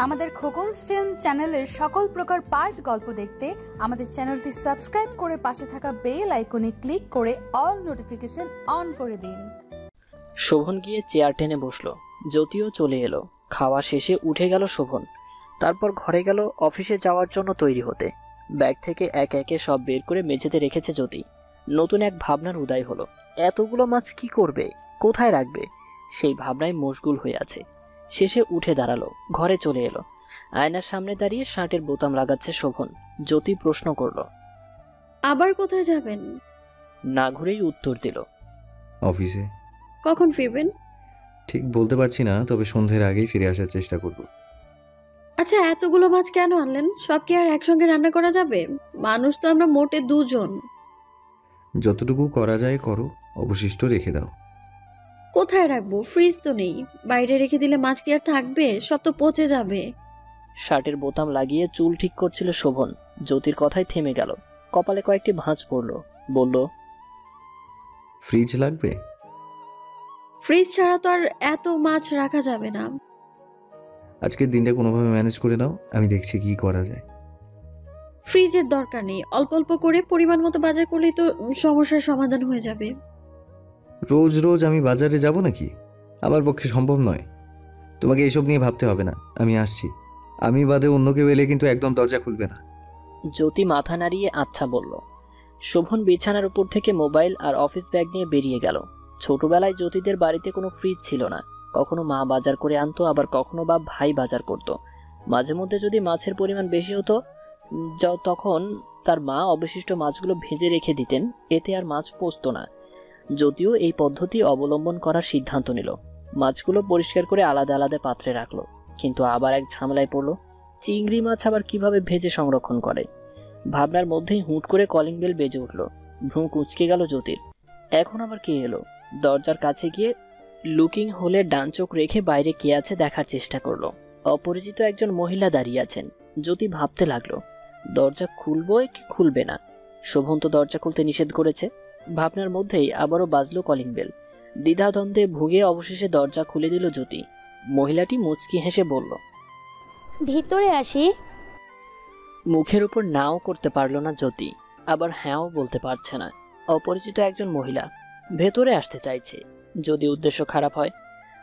আমাদের খোকনস ফিল্ম চ্যানেলের সকল প্রকার পার্ট গল্প দেখতে আমাদের চ্যানেলটি সাবস্ক্রাইব করে পাশে থাকা বেল আইকনে ক্লিক করে অল নোটিফিকেশন অন করে দিন। শোভন গিয়ে চেয়ার টেনে বসলো। জ্যোতিও চলে এলো। খাওয়া শেষে উঠে গেল শোভন। তারপর ঘরে গেল অফিসে যাওয়ার জন্য তৈরি হতে। ব্যাগ থেকে একে একে সব বের করে মেঝেতে রেখেছে জ্যোতি। নতুন এক ভাবনার উদয় হলো। এতগুলো মাছ কি করবে, কোথায় রাখবে, সেই ভাবনায় মশগুল হয়ে আছে। শেষে উঠে দাঁড়ালো, ঘরে চলে এলো। আয়নার সামনে দাঁড়িয়ে শার্টের বোতাম লাগাচ্ছে শোভন। জ্যোতি প্রশ্ন করলো, আবার কোথায় যাবেন? না ঘুরেই উত্তর দিল, অফিসে। কখন ফিরবেন? ঠিক বলতে পারছি না, তবে সন্ধ্যের আগেই ফিরে আসার চেষ্টা করব। আচ্ছা, এতগুলো মাছ কেন আনলেন? সব কি আর একসঙ্গে রান্না করা যাবে? মানুষ তো আমরা মোটে 2 জন। যতটুকু করা যায় করো, অবশিষ্ট রেখে দাও। কোথায় রাখবো? ফ্রিজ তো নেই। বাইরে রেখে দিলে মাছ কি আর থাকবে? সব তো পচে যাবে। শার্টের বোতাম লাগিয়ে চুল ঠিক করছিল শোভন। জ্যোতির কথায় থেমে গেল। কপালে কয়েকটি ভাঁজ পড়ল। বলল, ফ্রিজ লাগবে? ফ্রিজ ছাড়া তো আর এত মাছ রাখা যাবে না। আজকের দিনটা কোনোভাবে ম্যানেজ করে নাও, আমি দেখছি কি করা যায়। ফ্রিজের দরকার নেই, অল্প অল্প করে পরিমাণ মতো বাজার করলেই তো সমস্যার সমাধান হয়ে যাবে। রোজ রোজ আমি বাজারে যাব নাকি? আমার পক্ষে সম্ভব নয়। তোমাকে এসব নিয়ে ভাবতে হবে না, আমি আসছি। আমি বাদে অন্য কেউ এলে কিন্তু একদম দরজা খুলবে না। জ্যোতি মাথা নাড়িয়ে আচ্ছা বলল। শোভন বিছানার উপর থেকে মোবাইল আর অফিস ব্যাগ নিয়ে বেরিয়ে গেল। ছোটবেলায় জ্যোতিদের বাড়িতে কোনো ফ্রিজ ছিল না। কখনো মা বাজার করে আনতো, আবার কখনো বা ভাই বাজার করত। মাঝে মধ্যে যদি মাছের পরিমাণ বেশি হতো, তখন তার মা অবশিষ্ট মাছগুলো ভেজে রেখে দিতেন, এতে আর মাছ পচতো না। যদিও এই পদ্ধতি অবলম্বন করার সিদ্ধান্ত নিল। মাছগুলো পরিষ্কার করে আলাদা আলাদা পাত্রে রাখলো। কিন্তু আবার এক ঝামেলায় পড়লো। চিংড়ি মাছ আবার কিভাবে ভেজে সংরক্ষণ করে? ভাবনার মধ্যেই হুট করে কলিং বেল বেজে উঠল। ভ্রু কুঁচকে গেল জ্যোতির। এখন আবার কে এলো? দরজার কাছে গিয়ে লুকিং হোলে ডান চোখ রেখে বাইরে কে আছে দেখার চেষ্টা করলো। অপরিচিত একজন মহিলা দাঁড়িয়ে আছেন। জ্যোতি ভাবতে লাগলো, দরজা খুলবো কি খুলবে না। শোভন তো দরজা খুলতে নিষেধ করেছে। ভাবনার মধ্যেই আবারও বাজলো কলিং বেল। দ্বিধাদ্বন্দ্বে ভুগে অবশেষে দরজা খুলে দিল জ্যোতি। মহিলাটি মুচকি হেসে বলল, ভিতরে আসি। মুখের উপর নাও করতে পারল না জ্যোতি, আবার হ্যাঁও বলতে পারছে না। অপরিচিত একজন মহিলা ভেতরে আসতে চাইছে, যদি উদ্দেশ্য খারাপ হয়।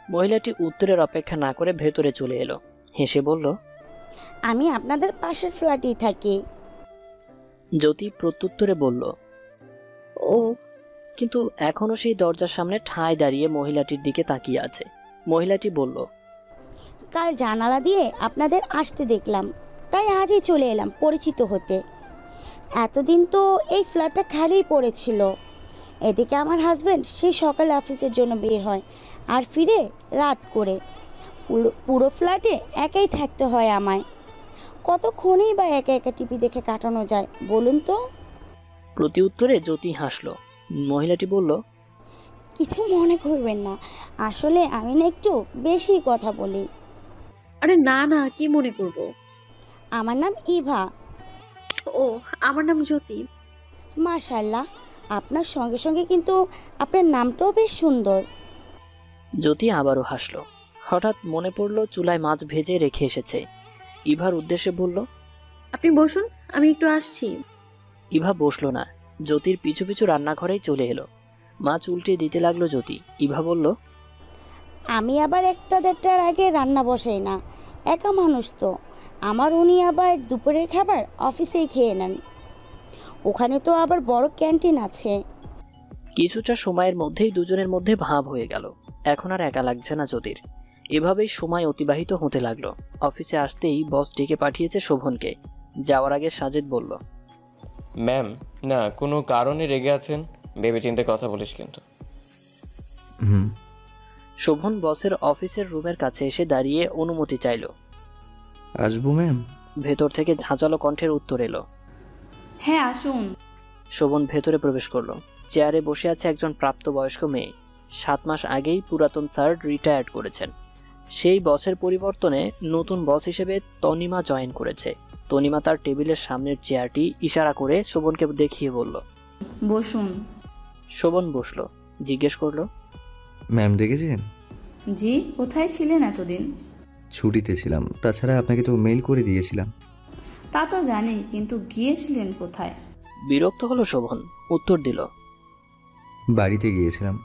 মহিলাটি উত্তরের অপেক্ষা না করে ভেতরে চলে এলো। হেসে বলল, আমি আপনাদের পাশের ফ্ল্যাটেই থাকি। জ্যোতি প্রত্যুত্তরে বলল, ও। কিন্তু এখনো সেই দরজার সামনে ঠায় দাঁড়িয়ে মহিলাটির দিকে তাকিয়ে আছে। মহিলাটি বলল, কাল জানালা দিয়ে আপনাদের আসতে দেখলাম, তাই আজই চলে এলাম পরিচিত হতে। এতদিন তো এই ফ্ল্যাটটা খালিই পড়েছিল। এদিকে আমার হাজব্যান্ড সেই সকালে অফিসের জন্য বের হয় আর ফিরে রাত করে। পুরো ফ্ল্যাটে একাই থাকতে হয় আমায়। কতক্ষণেই বা একা একা টিভি দেখে কাটানো যায় বলুন তো? প্রতি উত্তরে জ্যোতি হাসলো। মহিলাটি বলল, কিছু মনে করবেন না, আসলে আমি না একটু বেশি কথা বলি। আরে না না, কি মনে করব? আমার নাম ইভা। ও, আমার নাম জ্যোতি। মাশাআল্লাহ, আপনার সঙ্গে সঙ্গে কিন্তু আপনার নামটাও বেশ সুন্দর। জ্যোতি আবারও হাসলো। হঠাৎ মনে পড়লো চুলায় মাছ ভেজে রেখে এসেছে। ইভার উদ্দেশ্যে বলল, আপনি বসুন, আমি একটু আসছি। ইভা বসলো না, জ্যোতির পিছু পিছু রান্নাঘরেই চলে এলো। মাছ উল্টে দিতে লাগলো জ্যোতি। ইভা বলল, আমি আবার 1টা-1:30টার আগে রান্না বসাই না, একা মানুষ তো। আমার উনি আবার দুপুরের খাবার অফিসেই খেয়ে নেন। ওখানে তো আবার বড় ক্যান্টিন আছে। কিছুটা সময়ের মধ্যেই দুজনের মধ্যে ভাব হয়ে গেল। এখন আর একা লাগছে না জ্যোতির। এভাবেই সময় অতিবাহিত হতে লাগলো। অফিসে আসতেই বস ডেকে পাঠিয়েছে শোভনকে। যাওয়ার আগে সাজেদ বলল, ম্যাম, না কোনো কারণে রেগে আছেন, ভেবেচিন্তে কথা বলিস কিন্তু। শোভন বসের অফিসের রুমের কাছে এসে দাঁড়িয়ে অনুমতি চাইল। আসবো ম্যাম? ভেতর থেকে ঝাঁঝালো কণ্ঠের উত্তর এলো, হ্যাঁ আসুন। শোভন ভেতরে প্রবেশ করলো। চেয়ারে বসে আছে একজন প্রাপ্তবয়স্ক মেয়ে। 7 মাস আগেই পুরাতন স্যার রিটায়ার্ড করেছেন। সেই বসের পরিবর্তনে নতুন বস হিসেবে তনিমা জয়েন করেছে। তনিমা তার টেবিলের সামনের চেয়ারটি ইশারা করে শোভনকে দেখিয়ে বলল, বসুন। শোভন বসলো। জিজ্ঞেস করলো, ম্যাম দেখেছেন? জি, কোথায় ছিলেন এতদিন? ছুটিতে ছিলাম, তাছাড়া আপনাকে তো মেইল করে দিয়েছিলাম। তা তো জানি, কিন্তু গিয়েছিলেন কোথায়? বিরক্ত হলো শোভন, উত্তর দিল, বাড়িতে গিয়েছিলাম।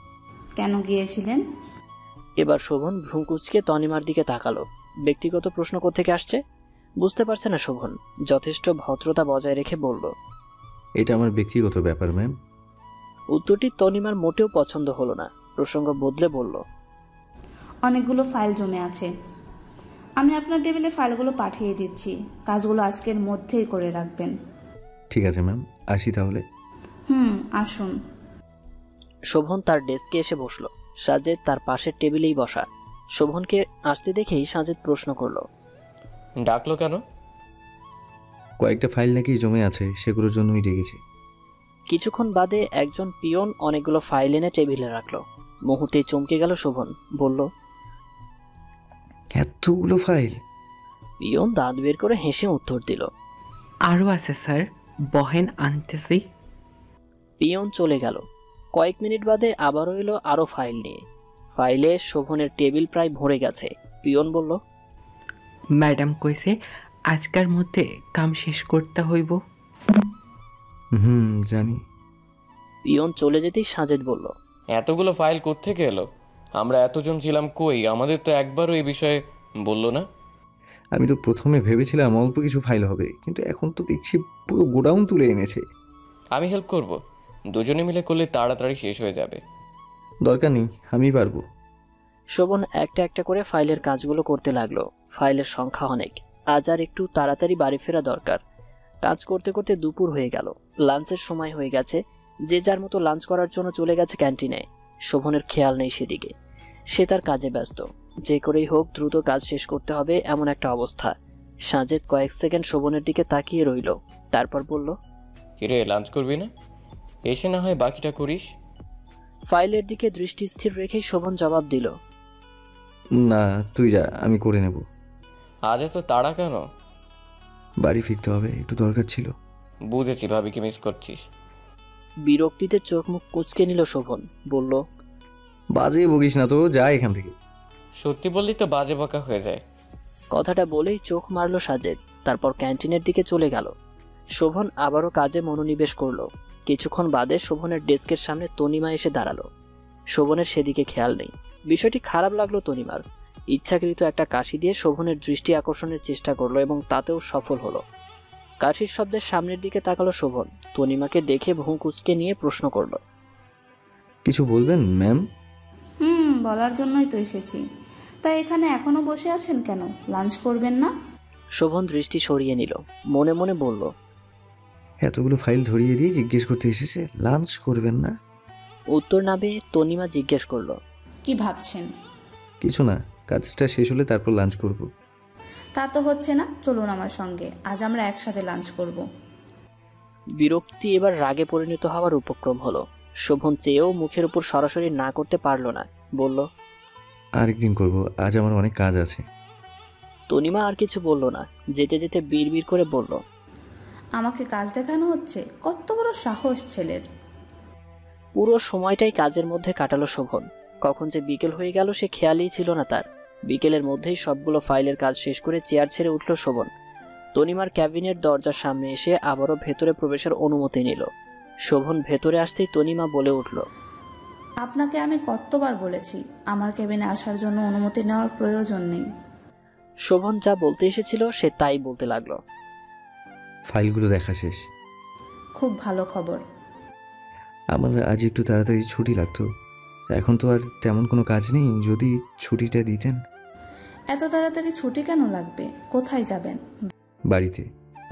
কেন গিয়েছিলেন? এবার শোভন ভ্রুকুঁচকে তনিমার দিকে তাকালো। ব্যক্তিগত প্রশ্ন কোত্থেকে আসছে বুঝতে পারছে না শোভন। যথেষ্ট ভদ্রতা বজায় রেখে বলল, এটা আমার ব্যক্তিগত ব্যাপার ম্যাম। উত্তরটি তনিমার মোটেও পছন্দ হলো না। প্রসঙ্গ বদলে বলল, অনেকগুলো ফাইল জমে আছে, আমি আপনার টেবিলে ফাইলগুলো পাঠিয়ে দিচ্ছি। কাজগুলো আজকের মধ্যেই করে রাখবেন। ঠিক আছে ম্যাম, আসি তাহলে। আসুন। শোভন তার ডেস্কে এসে বসলো। সাজেদ তার পাশের টেবিলেই বসা। শোভনকে আসতে দেখেই সাজেদ প্রশ্ন করলো, ডাকলো কেন? কয়েকটা ফাইল নাকি জমে আছে, সেগুলোর জন্যই ডেকেছি। কিছুক্ষণ বাদে একজন পিয়ন অনেকগুলো ফাইল এনে টেবিলে রাখলো। মুহূর্তেই চমকে গেল শোভন, বলল, এতগুলো ফাইল? পিয়ন দাঁত বের করে হেসে উত্তর দিল, আরও আছে স্যার, বহেন আনতেছি। পিয়ন চলে গেল। কয়েক মিনিট বাদে আবারও এলো আরো ফাইল নিয়ে। ফাইলে শোভনের টেবিল প্রায় ভরে গেছে। পিয়ন বলল, ম্যাডাম কইছে আজকের মধ্যে কাম শেষ করতে হইব। জানি। পিয়ন চলে যেতেই সাজেদ বলল, এতগুলো ফাইল কোত্থেকে এলো? আমরা এতজন ছিলাম কই? আমাদের তো একবারও এই বিষয়ে বললো না। আমি তো প্রথমে ভেবেছিলাম অল্প কিছু ফাইল হবে, কিন্তু এখন তো দেখছি পুরো গোডাউন তুলে এনেছে। আমি হেল্প করব, দুজনে মিলে করলে তাড়াতাড়ি শেষ হয়ে যাবে। দরকার নেই, আমি পারবো। শোভন একটা একটা করে ফাইলের কাজগুলো করতে লাগলো। ফাইলের সংখ্যা অনেক, আজ আর একটু তাড়াতাড়ি বাড়ি ফেরা দরকার। কাজ করতে করতে দুপুর হয়ে গেল, লাঞ্চের সময় হয়ে গেছে। যে যার মতো লাঞ্চ করার জন্য চলে গেছে ক্যান্টিনে। শোভনের খেয়াল নেই সেদিকে, সে তার কাজে ব্যস্ত। যে করেই হোক দ্রুত কাজ শেষ করতে হবে এমন একটা অবস্থা। সাজেদ কয়েক সেকেন্ড শোভনের দিকে তাকিয়ে রইল, তারপর বলল, কিরে, লাঞ্চ করবি না? এসে না হয় বাকিটা করিস। ফাইলের দিকে দৃষ্টি স্থির রেখেই শোভন জবাব দিল, না তুই যা, আমি করে নেব। আজ এত তাড়া কেন? বাড়ি ফিরতে হবে, একটু দরকার ছিল। বুঝেছি, ভাবিকে মিস করছিস। বিরক্তিতে চোখ মুখ কুঁচকে নিল শোভন, বলল, বাজে বকিস না তো, যা এখান থেকে। সত্যি বললি তো বাজে বকা হয়ে যায়। কথাটা বলেই চোখ মারল সাজেদ, তারপর ক্যান্টিনের দিকে চলে গেল। শোভন আবারও কাজে মনোনিবেশ করলো। কিছুক্ষণ বাদে শোভনের ডেস্কের সামনে তনিমা এসে দাঁড়ালো। শোভনের সেদিকে খেয়াল নেই। বিষয়টি খারাপ লাগলো তনিমার। ইচ্ছাকৃত একটা কাশি দিয়ে শোভনের দৃষ্টি আকর্ষণের চেষ্টা করলো এবং তাতেও সফল হলো। কাশির শব্দের সামনের দিকে তাকালো শোভন। তনিমাকে দেখে ভুঁ কুঁচকে নিয়ে প্রশ্ন করলো, কিছু বলবেন ম্যাম? বলার জন্যই তো এসেছি। তাই এখানে এখনো বসে আছেন কেন? লাঞ্চ করবেন না? শোভন দৃষ্টি সরিয়ে নিল, মনে মনে বলল, এতগুলো ফাইল ধরিয়ে দিয়ে জিজ্ঞেস করতে এসেছে লাঞ্চ করবেন না? উত্তর না পেয়ে তনিমা জিজ্ঞেস করলো, কি ভাবছেন? কিছু না, কাজটা শেষ হলে তারপর লাঞ্চ করব। তা তো হচ্ছে না, চলুন আমার সঙ্গে, আজ আমরা একসাথে লাঞ্চ করব। বিরক্তি এবার রাগে পরিণত হওয়ার উপক্রম হলো। শোভন চেয়েও মুখের উপর সরাসরি না করতে পারল না, বলল, আরেকদিন করব, আজ আমার অনেক কাজ আছে। তনিমা আর কিছু বলল না, যেতে যেতে বিড়বিড় করে বলল, আমাকে কাজ দেখানো হচ্ছে? কত বড় সাহস ছেলের! পুরো সময়টাই কাজের মধ্যে কাটালো শোভন। কখন যে বিকেল হয়ে গেল সে খেয়ালই ছিল না তার। বিকেলের মধ্যেই সবগুলো ফাইলের কাজ শেষ করে চেয়ার ছেড়ে উঠল শোভন। তনিমার ক্যাবিনের দরজার সামনে এসে আবারও ভেতরে প্রবেশের অনুমতি নিল। শোভন ভেতরে আসতেই তনিমা বলে উঠল, আপনাকে আমি কতবার বলেছি আমার কেবিনে আসার জন্য অনুমতি নেওয়ার প্রয়োজন নেই। শোভন যা বলতে এসেছিল সে তাই বলতে লাগলো, ফাইলগুলো দেখা শেষ। খুব ভালো খবর। আমার আজ একটু তাড়াতাড়ি ছুটি লাগতো, এখন তো আর তেমন কোনো কাজ নেই, যদি ছুটিটা দিতেন। এত তাড়াতাড়ি ছুটি কেন লাগবে? কোথায় যাবেন? বাড়িতে।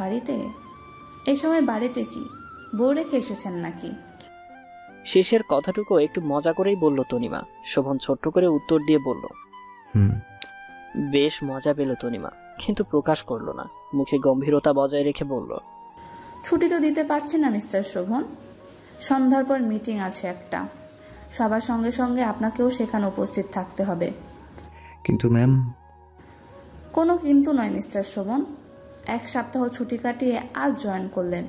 বাড়িতে? এই সময় বাড়িতে কি বউ রেখে এসেছেন নাকি? শেষের কথাটুকু একটু মজা করেই বলল তনিমা। শোভন ছোট্ট করে উত্তর দিয়ে বলল, বেশ মজা পেল তনিমা, কিন্তু প্রকাশ করলো না। মুখে গম্ভীরতা বজায় রেখে বলল, ছুটি তো দিতে পারছি না মিস্টার শোভন, সন্ধ্যার পর মিটিং আছে একটা, সবার সঙ্গে সঙ্গে আপনাকেও সেখানে উপস্থিত থাকতে হবে। কিন্তু ম্যাম। কোনো কিন্তু নয় মিস্টার শোভন, 1 সপ্তাহ ছুটি কাটিয়ে আজ জয়েন করলেন,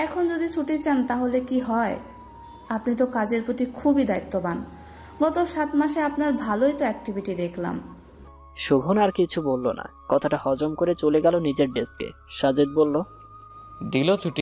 এখন যদি ছুটি চান তাহলে কি হয়? আপনি তো কাজের প্রতি খুবই দায়িত্ববান, গত 7 মাসে আপনার ভালোই তো অ্যাক্টিভিটি দেখলাম। শোভন আর কিছু বলল না, কথাটা হজম করে চলে গেল নিজের ডেস্কে। সাজেদ বলল, দিল ছুটি।